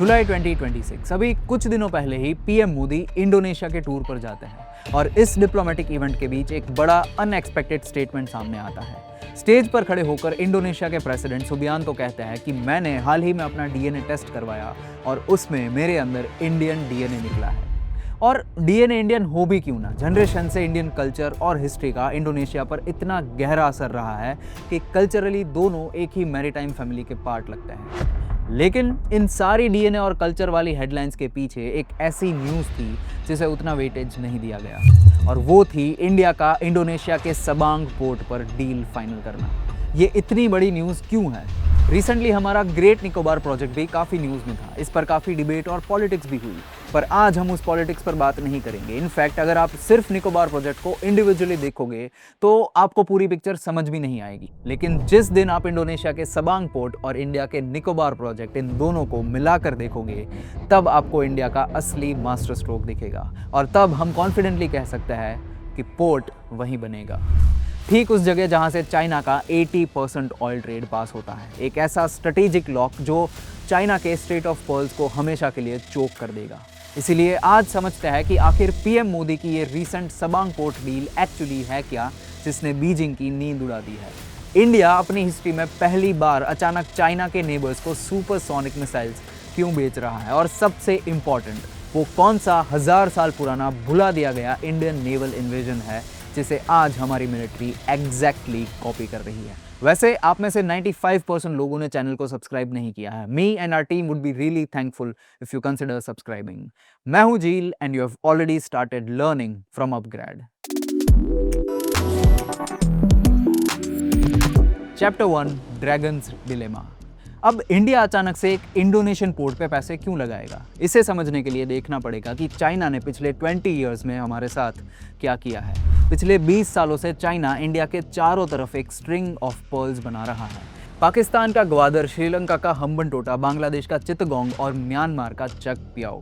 जुलाई 2026। अभी कुछ दिनों पहले ही पीएम मोदी इंडोनेशिया के टूर पर जाते हैं और इस डिप्लोमेटिक इवेंट के बीच एक बड़ा अनएक्सपेक्टेड स्टेटमेंट सामने आता है। स्टेज पर खड़े होकर इंडोनेशिया के प्रेसिडेंट सुबियांतो कहते हैं कि मैंने हाल ही में अपना डीएनए टेस्ट करवाया और उसमें मेरे अंदर इंडियन डीएनए निकला है। और डीएनए इंडियन हो भी क्यों ना, जनरेशन से इंडियन कल्चर और हिस्ट्री का इंडोनेशिया पर इतना गहरा असर रहा है कि कल्चरली दोनों एक ही मैरीटाइम फैमिली के पार्ट लगते हैं। लेकिन इन सारी डीएनए और कल्चर वाली हेडलाइंस के पीछे एक ऐसी न्यूज़ थी जिसे उतना वेटेज नहीं दिया गया, और वो थी इंडिया का इंडोनेशिया के सबांग पोर्ट पर डील फाइनल करना। ये इतनी बड़ी न्यूज़ क्यों है? रिसेंटली हमारा ग्रेट निकोबार प्रोजेक्ट भी काफ़ी न्यूज़ में था, इस पर काफ़ी डिबेट और पॉलिटिक्स भी हुई, पर आज हम उस पॉलिटिक्स पर बात नहीं करेंगे। इनफैक्ट अगर आप सिर्फ निकोबार प्रोजेक्ट को इंडिविजुअली देखोगे तो आपको पूरी पिक्चर समझ भी नहीं आएगी। लेकिन जिस दिन आप इंडोनेशिया के सबांग पोर्ट और इंडिया के निकोबार प्रोजेक्ट, इन दोनों को मिलाकर देखोगे, तब आपको इंडिया का असली मास्टर स्ट्रोक दिखेगा और तब हम कॉन्फिडेंटली कह सकते हैं कि पोर्ट वहीं बनेगा, ठीक उस जगह जहां से चाइना का 80% ऑयल ट्रेड पास होता है। एक ऐसा स्ट्रेटेजिक लॉक जो चाइना के स्ट्रेट ऑफ पर्ल्स को हमेशा के लिए चोक कर देगा। इसीलिए आज समझते हैं कि आखिर पीएम मोदी की ये recent Sabang port deal actually है क्या, जिसने बीजिंग की नींद उड़ा दी है। इंडिया अपनी हिस्ट्री में पहली बार अचानक चाइना के नेबर्स को सुपरसोनिक मिसाइल्स क्यों बेच रहा है, और सबसे इंपॉर्टेंट वो कौन सा 1000 साल पुराना भुला दिया गया इंडियन नेवल इन्वेजन है जिसे आज हमारी मिलिट्री एग्जैक्टली कॉपी कर रही है। वैसे आप में से 95% लोगों ने चैनल को सब्सक्राइब नहीं किया है। Me and our team would be really thankful if you consider subscribing. मैं हूं Jheel and you have already started learning from upGrad. Chapter 1, dragon's dilemma. अब इंडिया अचानक से एक इंडोनेशियन पोर्ट पे पैसे क्यों लगाएगा? इसे समझने के लिए देखना पड़ेगा कि चाइना ने पिछले 20 इयर्स में हमारे साथ क्या किया है। पिछले 20 सालों से चाइना इंडिया के चारों तरफ एक स्ट्रिंग ऑफ पर्ल्स बना रहा है। पाकिस्तान का ग्वादर, श्रीलंका का हम्बनटोटा, बांग्लादेश का चित्तगोंग और म्यांमार का चक पियाओ।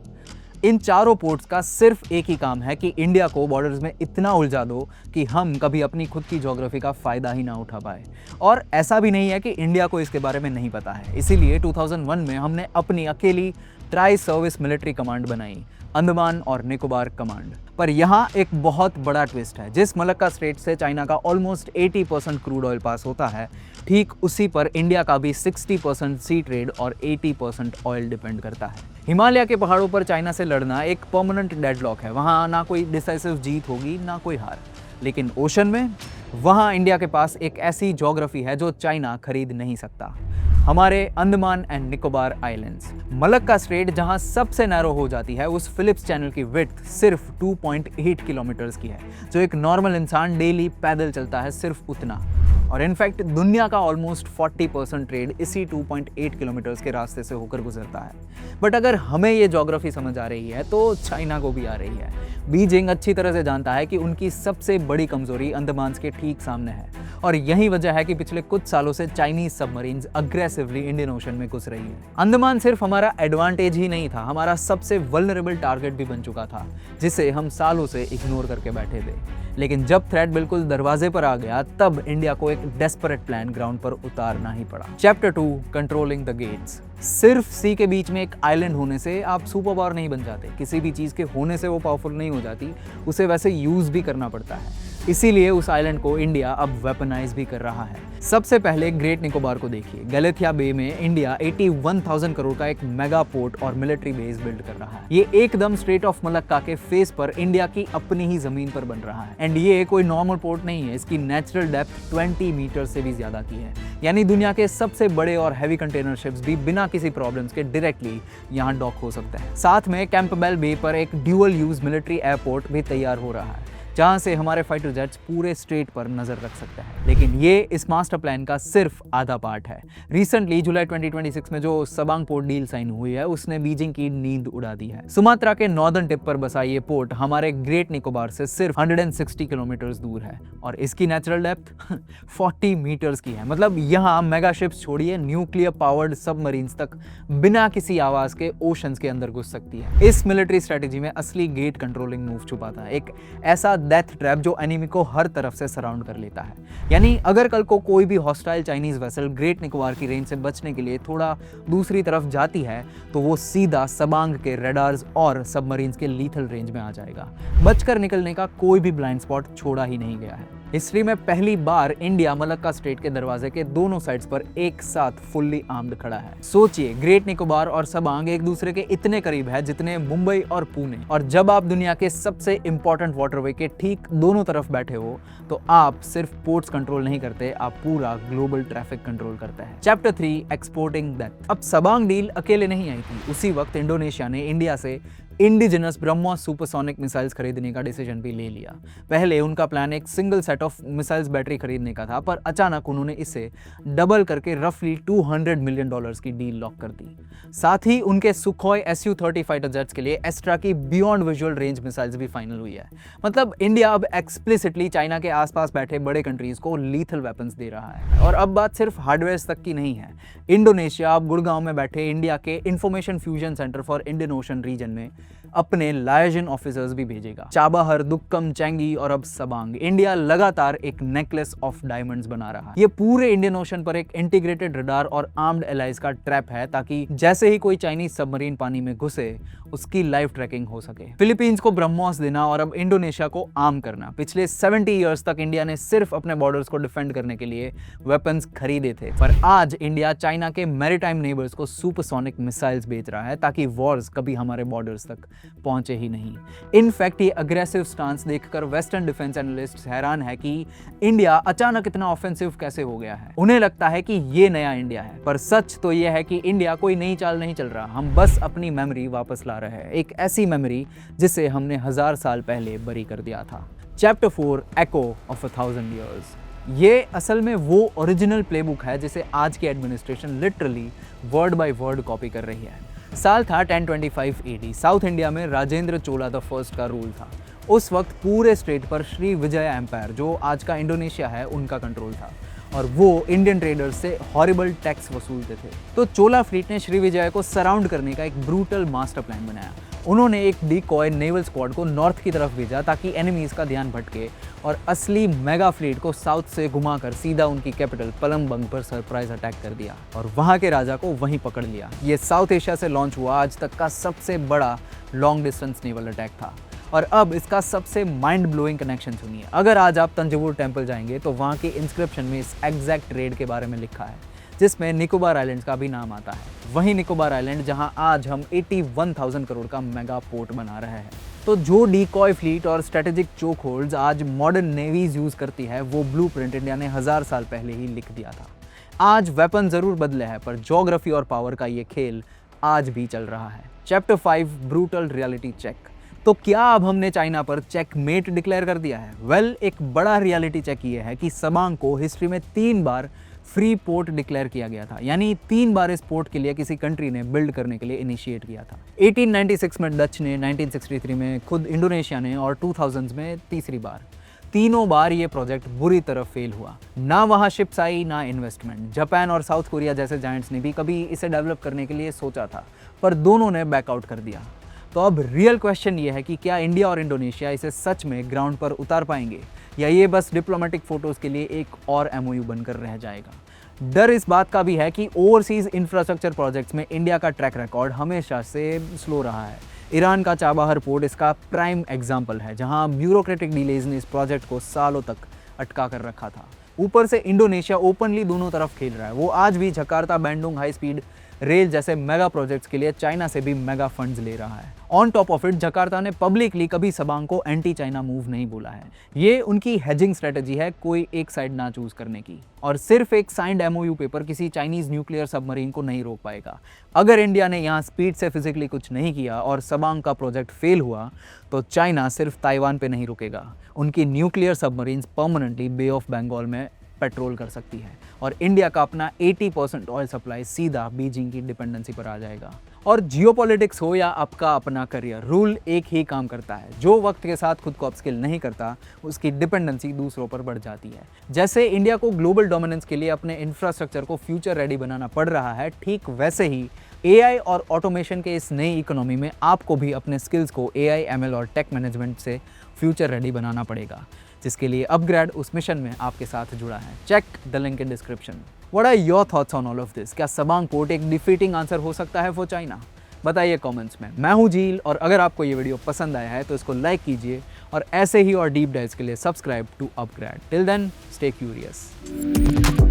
इन चारों पोर्ट्स का सिर्फ एक ही काम है कि इंडिया को बॉर्डर्स में इतना उलझा दो कि हम कभी अपनी खुद की ज्योग्राफी का फ़ायदा ही ना उठा पाए। और ऐसा भी नहीं है कि इंडिया को इसके बारे में नहीं पता है। इसीलिए 2001 में हमने अपनी अकेली ट्राई सर्विस मिलिट्री कमांड बनाई, अंडमान और निकोबार कमांड। पर यहाँ एक बहुत बड़ा ट्विस्ट है। जिस मलक्का स्ट्रेट से चाइना का ऑलमोस्ट 80% क्रूड ऑयल पास होता है, ठीक उसी पर इंडिया का भी 60% सी ट्रेड और 80% ऑयल डिपेंड करता है। हिमालय के पहाड़ों पर चाइना से लड़ना एक परमानेंट डेडलॉक है। वहाँ ना कोई डिसाइसिव जीत होगी ना कोई हार। लेकिन ओशन में, वहाँ इंडिया के पास एक ऐसी ज्योग्राफी है जो चाइना खरीद नहीं सकता। हमारे Andaman and Nicobar islands. Malacca strait जहां सबसे नैरो हो जाती है, उस फिलिप्स चैनल की विड्थ सिर्फ 2.8 किलोमीटर्स की है, जो एक नॉर्मल इंसान डेली पैदल चलता है सिर्फ उतना। और इनफैक्ट दुनिया का ऑलमोस्ट 40% ट्रेड इसी 2.8 किलोमीटर्स के रास्ते से होकर गुजरता है। बट अगर हमें ये ज्योग्राफी समझ आ रही है तो चाइना को भी आ रही है। बीजिंग अच्छी तरह से जानता है कि उनकी सबसे बड़ी कमजोरी अंडमान के ठीक सामने है, और यही वजह है कि पिछले कुछ सालों से Chinese submarines aggressively Indian ocean में घुस रही है। अंडमान सिर्फ हमारा एडवांटेज ही नहीं था, हमारा सबसे वल्नरेबल टारगेट भी बन चुका था, जिसे हम सालों से इग्नोर करके बैठे थे। लेकिन जब थ्रेट बिल्कुल दरवाजे पर आ गया, तब इंडिया को एक डेस्परेट प्लान ग्राउंड पर उतारना ही पड़ा। Chapter 2, controlling the gates. सिर्फ सी के बीच में एक आइलैंड होने से आप सुपर पावर नहीं बन जाते। किसी भी चीज़ के होने से वो पावरफुल नहीं हो जाती, उसे वैसे यूज़ भी करना पड़ता है। इसीलिए उस आइलैंड को इंडिया अब वेपनाइज भी कर रहा है। सबसे पहले ग्रेट निकोबार को देखिए। गैलेथिया बे में इंडिया 81,000 करोड़ का एक मेगा पोर्ट और मिलिट्री बेस बिल्ड कर रहा है। ये एकदम स्ट्रेट ऑफ मलक्का के फेस पर इंडिया की अपनी ही जमीन पर बन रहा है। एंड ये कोई नॉर्मल पोर्ट नहीं है, इसकी नेचुरल डेप्थ 20 मीटर से भी ज्यादा की है। यानी दुनिया के सबसे बड़े और हैवी कंटेनर शिप्स भी बिना किसी प्रॉब्लम्स के डायरेक्टली यहाँ डॉक हो सकते हैं। साथ में कैंपबेल बे पर एक ड्यूअल यूज मिलिट्री एयरपोर्ट भी तैयार हो रहा है, जहां से हमारे फाइटर जेट्स पूरे स्ट्रेट पर नजर रख सकते हैं। लेकिन ये इस मास्टर प्लान का सिर्फ आधा पार्ट है। रिसेंटली जुलाई 2026 में जो सबांग पोर्ट डील साइन हुई है, उसने बीजिंग की नींद उड़ा दी है। सुमात्रा के नॉर्दर्न टिप पर बसा ये पोर्ट हमारे ग्रेट निकोबार से सिर्फ 160 किलोमीटर दूर है, और इसकी नेचुरल डेप्थ 40 मीटर्स की है। मतलब यहाँ मेगा शिप्स छोड़िए, न्यूक्लियर पावर्ड सबमरीन्स तक बिना किसी आवाज के ओशंस के अंदर घुस सकती है। इस मिलिट्री स्ट्रेटेजी में असली गेट कंट्रोलिंग मूव छुपा था। एक ऐसा डेथ ट्रैप जो एनिमी को हर तरफ से सराउंड कर लेता है। यानी अगर कल को कोई भी hostile Chinese vessel great Nicobar की रेंज से बचने के लिए थोड़ा दूसरी तरफ जाती है तो वो सीधा सबांग के रेडार्स और सबमरीन्स के लीथल रेंज में आ जाएगा। बचकर निकलने का कोई भी ब्लाइंड स्पॉट छोड़ा ही नहीं गया है। हिस्ट्री में पहली बार इंडिया मलक्का स्ट्रेट के दरवाजे के दोनों साइड्स पर एक साथ फुल्ली आर्म्ड खड़ा है। सोचिए, ग्रेट निकोबार और सबांग एक दूसरे के इतने करीब है जितने मुंबई और पुणे। और जब आप दुनिया के सबसे इंपॉर्टेंट वाटरवे के ठीक दोनों तरफ बैठे हो तो आप सिर्फ पोर्ट्स कंट्रोल नहीं करते, आप पूरा ग्लोबल ट्रैफिक कंट्रोल करते हैं। Chapter 3, exporting death. अब सबांग डील अकेले नहीं आई थी। उसी वक्त इंडोनेशिया ने इंडिया से इंडिजिनस ब्रह्मोस सुपरसोनिक मिसाइल्स खरीदने का डिसीजन भी ले लिया। पहले उनका प्लान एक single set of missiles battery खरीदने का था, पर अचानक उन्होंने इसे डबल करके रफली $200 मिलियन की डील लॉक कर दी। साथ ही उनके सुखोई Su-30 फाइटर जेट्स के लिए एस्ट्रा की बियॉन्ड विजुअल रेंज मिसाइल्स भी फाइनल हुई है। मतलब इंडिया अब एक्सप्लिसिटली चाइना के आसपास बैठे बड़े कंट्रीज को लीथल वेपन्स दे रहा है। और अब बात सिर्फ हार्डवेयर तक की नहीं है। इंडोनेशिया अब गुड़गांव में बैठे इंडिया के information fusion centre for Indian ocean region में अपने लायजन ऑफिसर्स भी भेजेगा। चाबाहर, दुक्कम, चेंगी और अब सबांग। इंडिया लगातार एक नेकलेस ऑफ डायमंड्स बना रहा है। ये पूरे इंडियन ओशन पर एक इंटीग्रेटेड रडार और आर्म्ड एलाइज का ट्रैप है, ताकि जैसे ही कोई चाइनीज सबमरीन पानी में घुसे उसकी लाइव ट्रैकिंग हो सके। फिलीपींस को ब्रह्मोस देना और अब इंडोनेशिया को आर्म करना। पिछले 70 ईयर्स तक इंडिया ने सिर्फ अपने बॉर्डर्स को डिफेंड करने के लिए वेपन्स खरीदे थे, पर आज इंडिया चाइना के मैरीटाइम नेबर्स को सुपरसोनिक मिसाइल्स बेच रहा है ताकि वॉर्स कभी हमारे बॉर्डर्स तक पहुंचे ही नहीं। इनफैक्ट ये अग्रेसिव स्टांस देखकर वेस्टर्न डिफेंस एनालिस्ट्स हैरान है कि इंडिया अचानक इतना ऑफेंसिव कैसे हो गया है। उन्हें लगता है कि ये नया इंडिया है, पर सच तो ये है कि इंडिया कोई नई चाल नहीं चल रहा। हम बस अपनी मेमोरी वापस ला रहे हैं, एक ऐसी मेमोरी जिसे हमने 1000 साल पहले बरी कर दिया था। Chapter 4, echo of 1000 years. ये असल में वो ओरिजिनल प्लेबुक है जिसे आज की administration literally word by word copy कर रही है। साल था 1025 AD। साउथ इंडिया में राजेंद्र चोला द फर्स्ट का रूल था। उस वक्त पूरे स्टेट पर श्री विजय एम्पायर, जो आज का इंडोनेशिया है, उनका कंट्रोल था और वो इंडियन ट्रेडर्स से हॉरिबल टैक्स वसूलते थे। तो चोला फ्लीट ने श्री विजय को सराउंड करने का एक ब्रूटल मास्टर प्लान बनाया। उन्होंने एक डिकॉय नेवल स्क्वाड को नॉर्थ की तरफ भेजा ताकि एनिमीज का ध्यान भटके और असली मेगा फ्लीट को साउथ से घुमाकर सीधा उनकी कैपिटल पलम्बंग पर सरप्राइज अटैक कर दिया और वहां के राजा को वहीं पकड़ लिया। ये साउथ एशिया से लॉन्च हुआ आज तक का सबसे बड़ा लॉन्ग डिस्टेंस नेवल अटैक था। और अब इसका सबसे माइंड ब्लोइंग कनेक्शन सुनिए। अगर आज आप तंजौर टेम्पल जाएंगे तो वहाँ के इंस्क्रिप्शन में इस एग्जैक्ट रेड के बारे में लिखा है, जिसमें निकोबार आइलैंड्स का भी नाम आता है। वही निकोबार आइलैंड जहाँ आज हम 81,000 करोड़ का मेगा पोर्ट बना रहे हैं। तो जो डिकॉय फ्लीट और स्ट्रेटेजिक चोक होल्ड्स आज मॉडर्न नेवीज यूज करती है, वो ब्लूप्रिंट इंडिया ने 1000 साल पहले ही लिख दिया था। आज वेपन जरूर बदले हैं, पर ज्योग्राफी और पावर का ये खेल आज भी चल रहा है। Chapter 5, brutal reality check. तो क्या अब हमने चाइना पर चेकमेट डिक्लेयर कर दिया है? वेल, एक बड़ा रियलिटी चेक ये है कि सबांग को हिस्ट्री में 3 बार फ्री पोर्ट डिक्लेयर किया गया था, यानी 3 बार इस पोर्ट के लिए किसी कंट्री ने बिल्ड करने के लिए इनिशिएट किया था। 1896 में डच ने, 1963 में खुद इंडोनेशिया ने और 2000 में तीसरी बार। तीनों बार ये प्रोजेक्ट बुरी तरह फेल हुआ। ना वहाँ शिप्स आई, ना इन्वेस्टमेंट। जापान और साउथ कोरिया जैसे जायंट्स ने भी कभी इसे डेवलप करने के लिए सोचा था, पर दोनों ने बैकआउट कर दिया। तो अब रियल क्वेश्चन ये है कि क्या इंडिया और इंडोनेशिया इसे सच में ग्राउंड पर उतार पाएंगे, या ये बस डिप्लोमेटिक फोटोज के लिए एक और MOU बनकर रह जाएगा। डर इस बात का भी है कि ओवरसीज इंफ्रास्ट्रक्चर प्रोजेक्ट्स में इंडिया का ट्रैक रिकॉर्ड हमेशा से स्लो रहा है। ईरान का चाबाहर पोर्ट इसका प्राइम एग्जाम्पल है, जहां ब्यूरोक्रेटिक डिलेज ने इस प्रोजेक्ट को सालों तक अटका कर रखा था। ऊपर से इंडोनेशिया ओपनली दोनों तरफ खेल रहा है। वो आज भी जकार्ता बैंडुंग हाई स्पीड रेल जैसे मेगा प्रोजेक्ट्स के लिए चाइना से भी मेगा फंड्स ले रहा है। On top of it, Jakarta ने पब्लिकली कभी सबांग को एंटी चाइना मूव नहीं बोला है। ये उनकी हेजिंग स्ट्रेटेजी है, कोई एक साइड ना चूज करने की। और सिर्फ एक साइंड MOU पेपर किसी चाइनीज न्यूक्लियर सबमरीन को नहीं रोक पाएगा। अगर इंडिया ने यहाँ स्पीड से फिजिकली कुछ नहीं किया और सबांग का प्रोजेक्ट फेल हुआ, तो चाइना सिर्फ ताइवान पे नहीं रुकेगा। उनकी nuclear submarines permanently Bay of Bengal में पेट्रोल कर सकती है और इंडिया का अपना 80% ऑयल सप्लाई सीधा बीजिंग की डिपेंडेंसी पर आ जाएगा। और जियोपॉलिटिक्स हो या आपका अपना करियर, रूल एक ही काम करता है। जो वक्त के साथ खुद को अपस्किल नहीं करता, उसकी डिपेंडेंसी दूसरों पर बढ़ जाती है। जैसे इंडिया को ग्लोबल डोमिनेंस के लिए अपने इंफ्रास्ट्रक्चर को फ्यूचर रेडी बनाना पड़ रहा है, ठीक वैसे ही एआई और ऑटोमेशन के इस नई इकोनॉमी में आपको भी अपने स्किल्स को एआई, एमएल और टेक मैनेजमेंट से फ्यूचर रेडी बनाना पड़ेगा, जिसके लिए अपग्रेड उस मिशन में आपके साथ जुड़ा है। Check the link in description. What are your thoughts on all of this? क्या सबांग पोर्ट एक डिफीटिंग आंसर हो सकता है फॉर चाइना? बताइए कमेंट्स में। मैं हूं झील, और अगर आपको ये वीडियो पसंद आया है तो इसको लाइक कीजिए, और ऐसे ही और डीप डाइव्स के लिए subscribe to upGrad. Till then, stay curious.